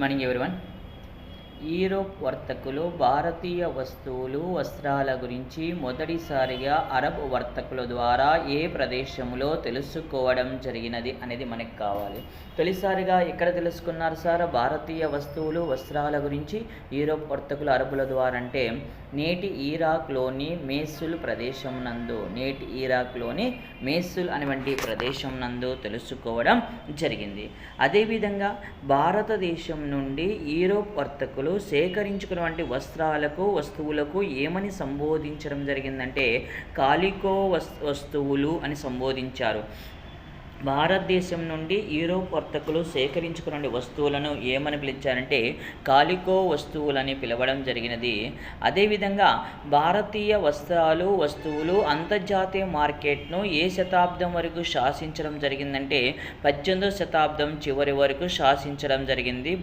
Good morning everyone. Europe వర్తకులు భారతీయ వస్తువులు వస్త్రాల గురించి మొదటిసారిగా అరబ్ వర్తకుల ద్వారా ఏ ప్రదేశంలో తెలుసుకోవడం జరిగినది అనేది మనకు కావాలి. తొలిసారిగా ఎక్కడ తెలుసుకున్నారు సార్ భారతీయ వస్తువులు వస్త్రాల గురించి యూరోప్ వర్తకులు అరబుల ద్వారా? అంటే నేటి ఈరాక్లోని మేసుల్ ప్రదేశం నందు, అనేటువంటి ప్రదేశం నందు తెలుసుకోవడం జరిగింది. అదేవిధంగా భారతదేశం నుండి యూరోప్ వర్తకులు సేకరించుకున్నటువంటి వస్తువులకు ఏమని సంబోధించడం జరిగిందంటే కాలికో వస్తువులు అని సంబోధించారు. భారతదేశం నుండి యూరోప్ వర్తకులు సేకరించుకున్న వస్తువులను ఏమని పిలిచారంటే కాలికో వస్తువులని పిలవడం జరిగినది. అదేవిధంగా భారతీయ వస్తువులు అంతర్జాతీయ మార్కెట్ను ఏ శతాబ్దం వరకు శాసించడం జరిగిందంటే 18వ శతాబ్దం చివరి వరకు శాసించడం జరిగింది.